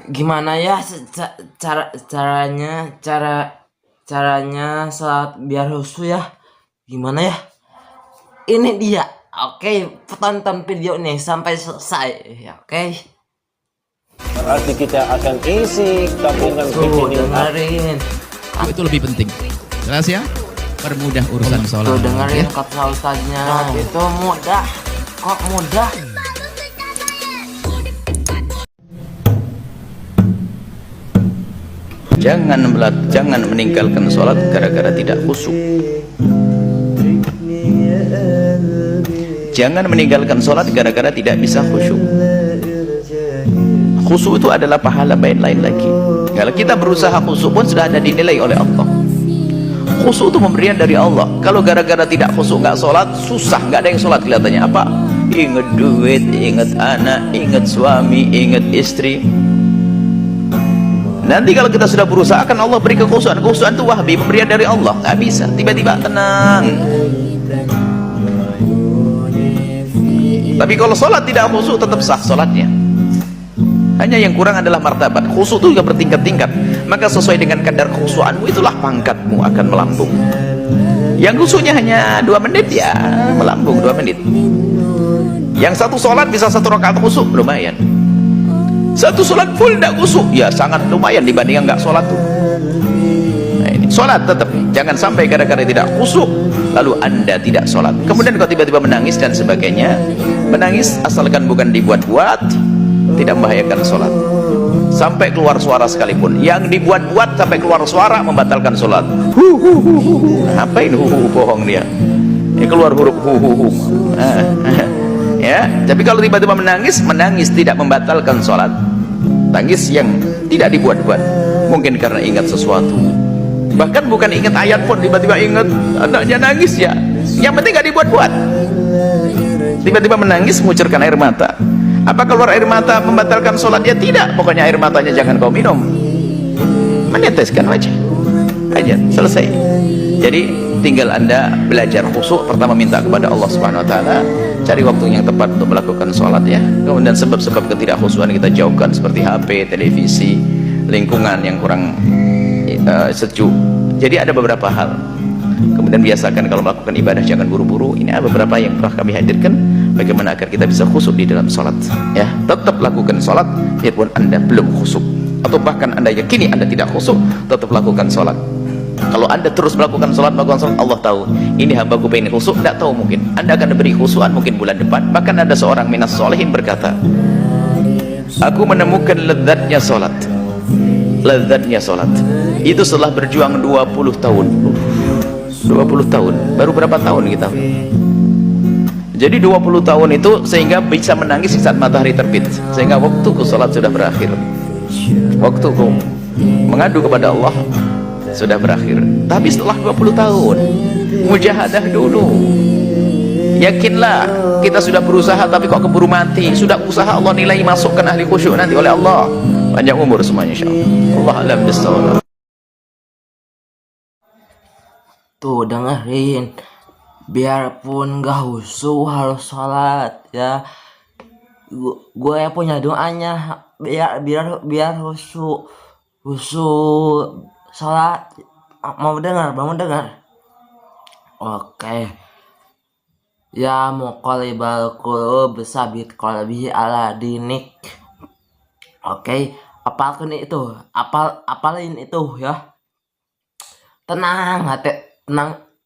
Gimana ya caranya saat biar husu ya? Gimana ya? Ini dia. Oke, tonton video nih sampai selesai. Ya, oke. Berarti kita akan isi tabungan Tuh, rekening dengerin. Itu lebih penting. Jelas ya? Permudah urusan sholat. Tuh, dengerin Ya. kata ustaznya. Itu mudah. Kok mudah? Jangan meninggalkan sholat gara-gara tidak khusyuk. Jangan meninggalkan sholat gara-gara tidak bisa khusyuk. Khusyuk itu adalah pahala lain lagi. Kalau kita berusaha khusyuk pun sudah ada dinilai oleh Allah. Khusyuk itu pemberian dari Allah. Kalau gara-gara tidak khusyuk nggak sholat, susah, nggak ada yang sholat kelihatannya. Apa? Ingat duit, ingat anak, ingat suami, ingat istri. Nanti kalau kita sudah berusaha akan Allah beri kekhusyuan. Kekhusyuan itu wahbi, pemberian dari Allah. Nggak bisa tiba-tiba tenang. Tapi kalau sholat tidak khusyuk tetap sah sholatnya. Hanya yang kurang adalah martabat. Khusyuk itu juga bertingkat-tingkat. Maka sesuai dengan kadar kekhusyuanmu itulah pangkatmu akan melambung. Yang khusyuknya hanya 2 menit ya melambung 2 menit. Yang satu sholat bisa 1 rakaat khusyuk, lumayan. Satu sholat full tidak khusyuk, ya sangat lumayan dibanding yang nggak sholat tuh. Nah, ini sholat tetap, jangan sampai gara-gara tidak khusyuk lalu anda tidak sholat. Kemudian kalau tiba-tiba menangis dan sebagainya, menangis asalkan bukan dibuat-buat, tidak membahayakan sholat. Sampai keluar suara sekalipun, yang dibuat-buat sampai keluar suara membatalkan sholat. Ngapain bohong dia? Ini keluar huruf ya. Tapi kalau tiba-tiba menangis tidak membatalkan sholat. Tangis yang tidak dibuat-buat, mungkin karena ingat sesuatu, bahkan bukan ingat ayat pun, tiba-tiba ingat anaknya nangis ya, yang penting gak dibuat-buat. Tiba-tiba menangis mengucurkan air mata, apa keluar air mata membatalkan sholat? Ya tidak, pokoknya air matanya jangan kau minum, meneteskan wajah aja, selesai. Jadi tinggal anda belajar khusyuk. Pertama minta kepada Allah Subhanahu Wa Taala, cari waktu yang tepat untuk melakukan sholat ya. Kemudian sebab-sebab ketidakkhusyuan kita jauhkan, seperti HP, televisi, lingkungan yang kurang sejuk. Jadi ada beberapa hal. Kemudian biasakan kalau melakukan ibadah jangan buru-buru. Ini ada beberapa yang pernah kami hadirkan bagaimana agar kita bisa khusyuk di dalam sholat ya. Tetap lakukan sholat biarpun anda belum khusyuk, atau bahkan anda yakini anda tidak khusyuk, tetap lakukan sholat. Kalau anda terus melakukan sholat, Allah tahu ini hambaku pengen khusyuk, tidak tahu mungkin anda akan diberi khusyuan mungkin bulan depan. Bahkan ada seorang minas solehin berkata, aku menemukan lezatnya sholat itu setelah berjuang 20 tahun. 20 tahun, baru berapa tahun kita? Jadi 20 tahun itu sehingga bisa menangis saat matahari terbit, sehingga waktuku sholat sudah berakhir, waktuku mengadu kepada Allah sudah berakhir. Tapi setelah 20 tahun mujahadah dulu, yakinlah kita sudah berusaha tapi kok keburu mati. Sudah usaha Allah nilai masukkan ahli khusyuk nanti oleh Allah. Panjang umur semuanya insyaallah. Allah alam bisawab. Tuh, dengerin. Biarpun gak husu harus sholat ya. Gue punya doanya biar husu sholat. Mau dengar? Oke. Ya muqallibal qulub sabit qalbi ala dinik. Oke, apalin itu ya.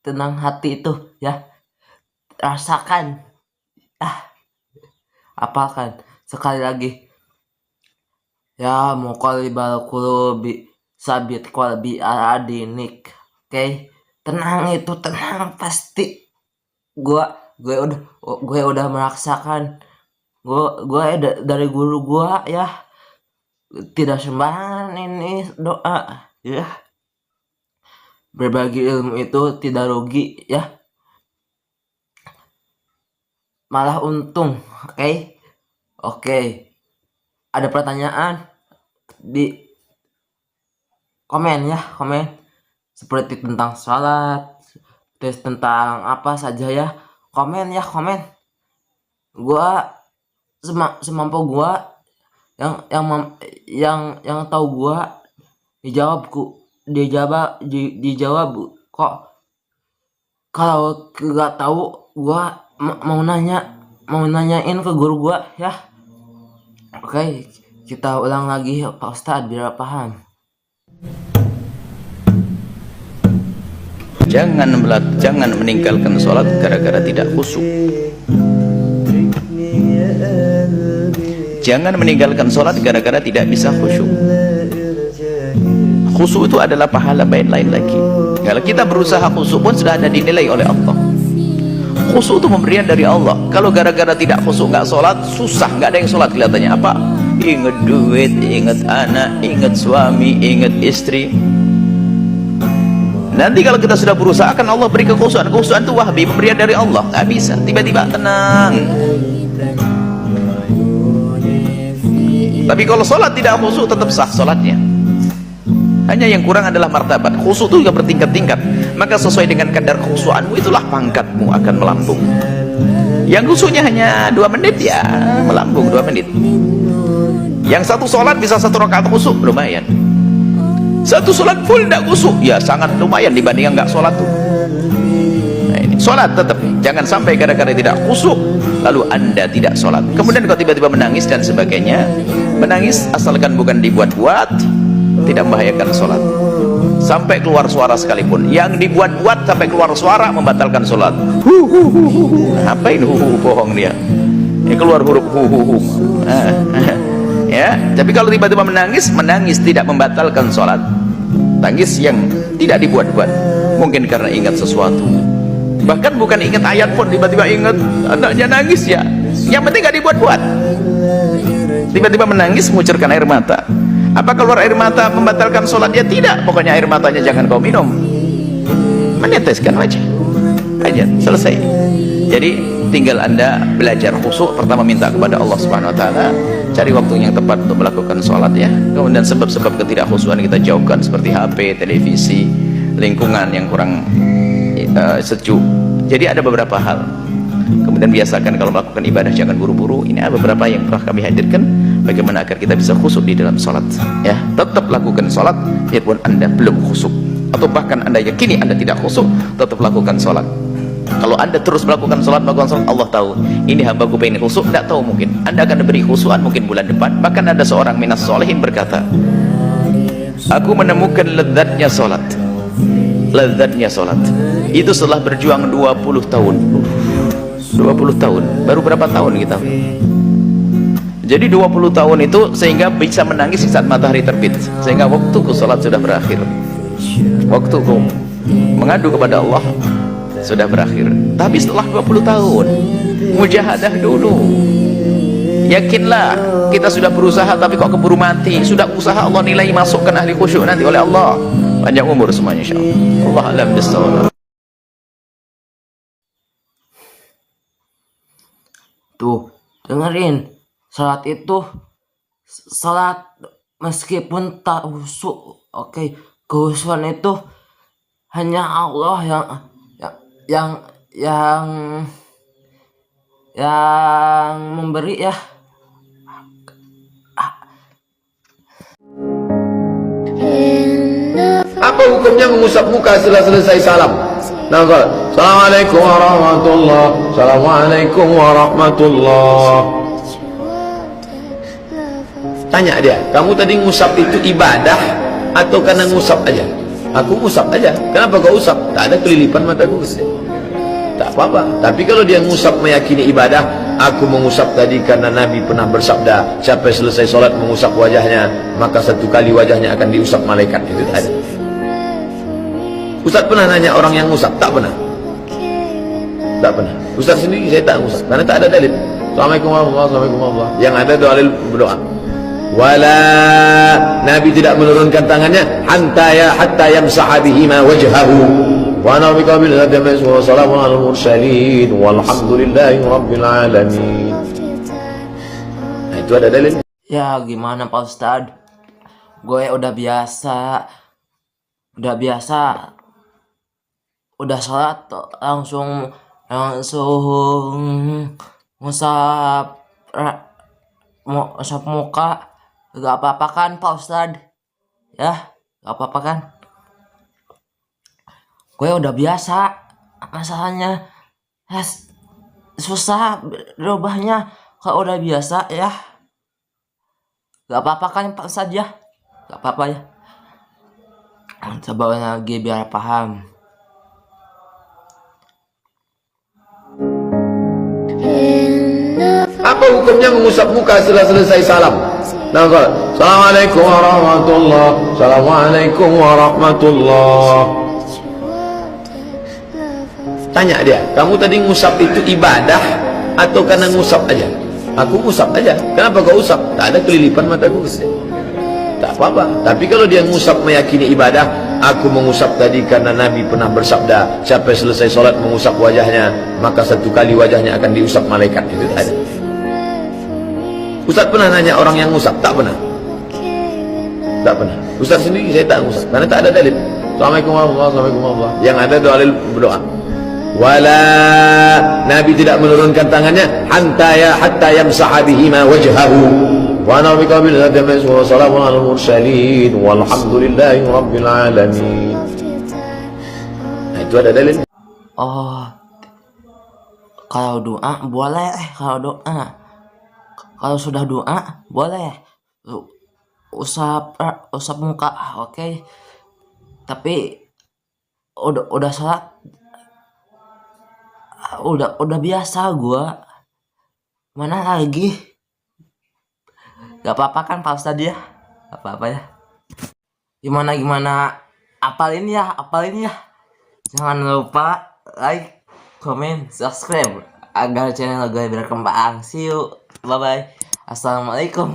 Tenang hati itu ya. Rasakan. Apalkan sekali lagi. Ya muqallibal qulubi sabit qalbi ala dinik. Oke, tenang pasti. Gue udah merasakan. Gue dari guru gue ya, tidak sembarangan ini doa ya. Berbagi ilmu itu tidak rugi ya, malah untung. Oke. Ada pertanyaan di komen seperti tentang sholat, terus tentang apa saja ya. Komen. Gua semampu gua yang tahu gua dijawab kok. Kalau nggak tahu gua mau nanyain ke guru gua ya. Oke, kita ulang lagi Pak Ustadz biar paham. Jangan meninggalkan sholat gara-gara tidak khusyuk. Jangan meninggalkan sholat gara-gara tidak bisa khusyuk. Khusyuk itu adalah pahala lain lagi. Kalau kita berusaha khusyuk pun sudah ada dinilai oleh Allah. Khusyuk itu pemberian dari Allah. Kalau gara-gara tidak khusyuk nggak sholat, susah, nggak ada yang sholat kelihatannya. Apa? Ingat duit, ingat anak, ingat suami, ingat istri. Nanti kalau kita sudah berusaha akan Allah beri kekhusyuan. Kekhusyuan itu wahbi, pemberian dari Allah. Nggak bisa tiba-tiba tenang. Tapi kalau sholat tidak khusyuk tetap sah sholatnya. Hanya yang kurang adalah martabat. Khusyuk itu juga bertingkat-tingkat. Maka sesuai dengan kadar khusyuanmu itulah pangkatmu akan melambung. Yang khusyuknya hanya 2 menit ya melambung 2 menit. Yang satu sholat bisa 1 rakaat khusyuk, lumayan. Satu sholat full tidak khusyuk, ya sangat lumayan dibandingkan nggak sholat tuh. Nah ini sholat tetap, jangan sampai gara-gara tidak khusyuk lalu anda tidak sholat. Kemudian kau tiba-tiba menangis dan sebagainya. Menangis asalkan bukan dibuat-buat, tidak membahayakan sholat. Sampai keluar suara sekalipun, yang dibuat-buat sampai keluar suara membatalkan sholat. Apa ini bohong dia? Ini keluar huruf ya. Tapi kalau tiba-tiba menangis tidak membatalkan sholat. Tangis yang tidak dibuat-buat, mungkin karena ingat sesuatu, bahkan bukan ingat ayat pun, tiba-tiba ingat anaknya nangis ya, yang penting gak dibuat-buat. Tiba-tiba menangis mengucurkan air mata. Apa keluar air mata membatalkan sholat? Ya tidak, pokoknya air matanya jangan kau minum, meneteskan wajah aja, selesai. Jadi tinggal anda belajar khusyuk. Pertama minta kepada Allah Subhanahu Wa Taala, cari waktu yang tepat untuk melakukan sholat ya. Kemudian sebab-sebab ketidakkhusyuan kita jauhkan, seperti HP, televisi, lingkungan yang kurang sejuk. Jadi ada beberapa hal. Kemudian biasakan kalau melakukan ibadah jangan buru-buru. Ini ada beberapa yang telah kami hadirkan bagaimana agar kita bisa khusyuk di dalam sholat ya. Tetap lakukan sholat biarpun anda belum khusyuk, atau bahkan anda yakini anda tidak khusyuk, tetap lakukan sholat. Kalau anda terus melakukan sholat, Allah tahu ini hambaku pengen khusyuk, tidak tahu mungkin anda akan diberi khusyuan mungkin bulan depan. Bahkan ada seorang minas solehin berkata, aku menemukan lezatnya sholat. Lezatnya sholat itu setelah berjuang 20 tahun. 20 tahun, baru berapa tahun kita? Jadi 20 tahun itu sehingga bisa menangis saat matahari terbit, sehingga waktuku sholat sudah berakhir, waktuku mengadu kepada Allah sudah berakhir. Tapi setelah 20 tahun mujahadah dulu. Yakinlah kita sudah berusaha tapi kok keburu mati. Sudah usaha Allah nilai masukkan ahli khusyuk nanti oleh Allah. Panjang umur semuanya insyaallah. Allah alam bisawab. Tuh dengerin, salat itu salat meskipun tak khusyuk. Oke, khusyuan itu hanya Allah yang memberi ya. Apa hukumnya mengusap muka setelah selesai salam? Nah, Assalamualaikum warahmatullah. Assalamualaikum warahmatullah. Tanya dia, kamu tadi ngusap itu ibadah atau karena ngusap aja? Aku ngusap aja. Kenapa kau usap? Tak ada kelilipan mataku. Tak apa-apa. Tapi kalau dia ngusap meyakini ibadah, aku mengusap tadi karena Nabi pernah bersabda, siapa selesai sholat mengusap wajahnya, maka 1 kali wajahnya akan diusap malaikat. Itu tak ada. Ustaz pernah nanya orang yang ngusap? Tak pernah. Tak pernah. Ustaz sendiri saya tak ngusap karena tak ada dalil. Assalamualaikum warahmatullahi wabarakatuh. Yang ada dalil berdoa. Wala, Nabi tidak menurunkan tangannya hatta yamsaha bihima wajhahu. Wa ana biqabil hadamis wa salamun alal mursalin walhamdulillahi rabbil alamin. Nah, itu ada dalil. Ya gimana Pak Ustadz, gue udah biasa udah sholat langsung ngusap mau usap muka gak apa-apa kan Pak Ustadz? Ya gak apa-apa kan? Gue udah biasa. Masalahnya susah berubahnya. Kalau udah biasa ya gak apa-apa kan Pak Ustadz ya? Gak apa-apa ya. Coba lagi biar paham. Apa hukumnya mengusap muka setelah selesai salam? Nah, Assalamualaikum warahmatullah. Assalamualaikum warahmatullah. Tanya dia, kamu tadi ngusap itu ibadah atau karena ngusap aja? Aku ngusap aja. Kenapa kau usap? Tak ada kelilipan mataku. Tak apa-apa. Tapi kalau dia ngusap meyakini ibadah, aku mengusap tadi karena Nabi pernah bersabda, siapa yang selesai sholat mengusap wajahnya, maka satu kali wajahnya akan diusap malaikat. Itu tak ada. Ustaz pernah nanya orang yang ngusap? Tak pernah. Tak pernah. Ustaz sendiri saya tak ngusap karena tak ada dalil. Assalamualaikum warahmatullahi wabarakatuh. Yang ada dalil berdoa. Wala, Nabi tidak menurunkan tangannya hatta yamsaha bihima wajhahu. Wa ana bika bil adami wa salamun alal mursalin walhamdulillahi rabbil alamin. Nah, itu ada dalil. Oh, kalau doa boleh. Kalau sudah doa boleh usap muka, oke. Tapi udah sholat udah biasa gua. Mana lagi? Gak apa-apa kan Pak Ustadz ya? Gak apa-apa ya. Gimana apalin ya. Jangan lupa like, comment, subscribe agar channel gue berkembang. See you. Bye bye. Assalamualaikum.